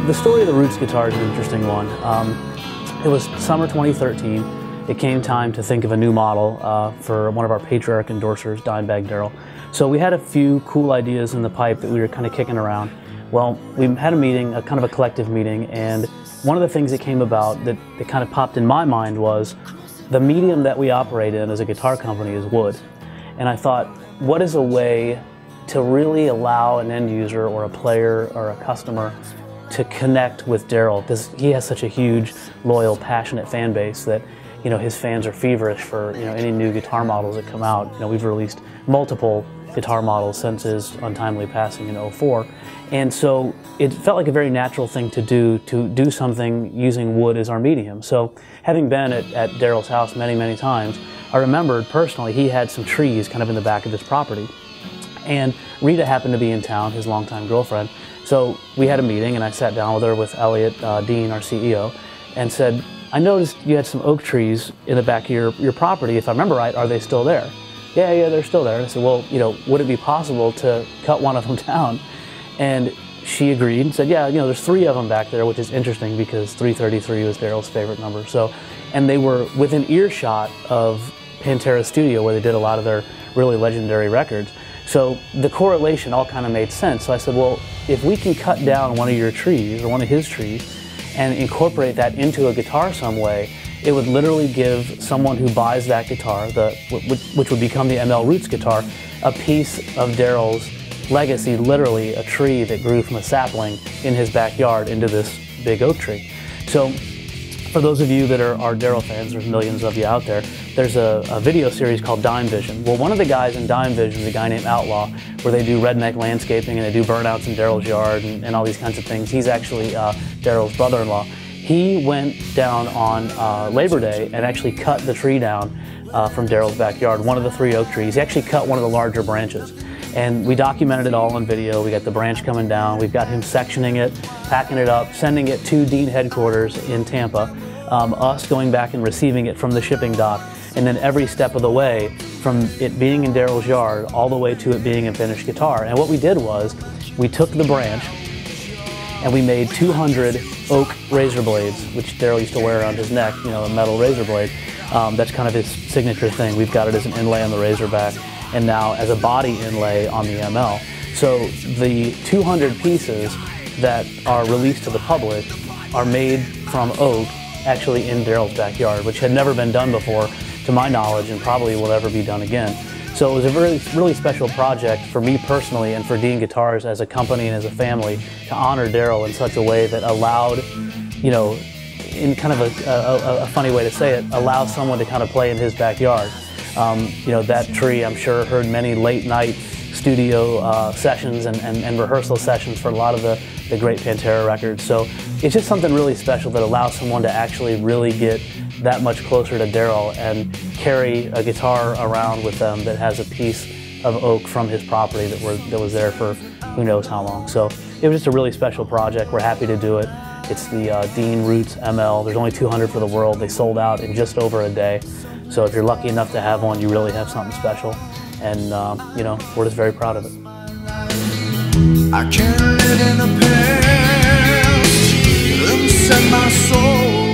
the story of the Roots guitar is an interesting one. It was summer 2013. It came time to think of a new model for one of our patriarch endorsers, Dimebag Daryl. So we had a few cool ideas in the pipe that we were kind of kicking around. Well, we had a meeting, a kind of a collective meeting, and one of the things that came about that kind of popped in my mind was the medium that we operate in as a guitar company is wood. And I thought, what is a way to really allow an end user or a player or a customer to connect with Daryl, because he has such a huge, loyal, passionate fan base that, you know, his fans are feverish for, you know, any new guitar models that come out. You know, we've released multiple guitar models since his untimely passing in '04, and so it felt like a very natural thing to do something using wood as our medium. So having been at Daryl's house many times, I remembered personally he had some trees kind of in the back of his property, and Rita happened to be in town, his longtime girlfriend. So we had a meeting, and I sat down with her, with Elliot Dean, our CEO, and said, I noticed you had some oak trees in the back of your property. If I remember right, are they still there? Yeah, they're still there. And I said, well, you know, would it be possible to cut one of them down? And she agreed and said, yeah, you know, there's 3 of them back there, which is interesting because 333 was Daryl's favorite number. So, and they were within earshot of Pantera's studio, where they did a lot of their really legendary records. So the correlation all kind of made sense. So I said, well, if we can cut down one of your trees, or one of his trees, and incorporate that into a guitar some way, it would literally give someone who buys that guitar, which would become the ML Roots guitar, a piece of Daryl's legacy, literally a tree that grew from a sapling in his backyard into this big oak tree. So for those of you that are Daryl fans, there's millions of you out there, there's a video series called Dime Vision. Well, one of the guys in Dime Vision is a guy named Outlaw, where they do redneck landscaping and they do burnouts in Daryl's yard and all these kinds of things. He's actually Daryl's brother-in-law. He went down on Labor Day and actually cut the tree down from Daryl's backyard, one of the 3 oak trees. He actually cut one of the larger branches. And we documented it all on video. We got the branch coming down. We've got him sectioning it, packing it up, sending it to Dean headquarters in Tampa, us going back and receiving it from the shipping dock, and then every step of the way, from it being in Daryl's yard all the way to it being a finished guitar. And what we did was, we took the branch and we made 200 oak razor blades, which Daryl used to wear around his neck, you know, a metal razor blade. That's kind of his signature thing. We've got it as an inlay on the Razorback, and now as a body inlay on the ML. So the 200 pieces that are released to the public are made from oak, actually in Daryl's backyard, which had never been done before, to my knowledge, and probably will never be done again. So it was a really special project for me personally, and for Dean Guitars as a company and as a family, to honor Daryl in such a way that allowed, you know, in kind of a funny way to say it, allow someone to kind of play in his backyard. You know, that tree, I'm sure, heard many late night studio sessions and rehearsal sessions for a lot of the great Pantera records. So it's just something really special that allows someone to actually really get that much closer to Daryl and carry a guitar around with them that has a piece of oak from his property that was there for who knows how long. So it was just a really special project. We're happy to do it. It's the Dean Roots ML. There's only 200 for the world. They sold out in just over a day. So if you're lucky enough to have one, you really have something special. And, you know, we're just very proud of it. I can't live in the past, set my soul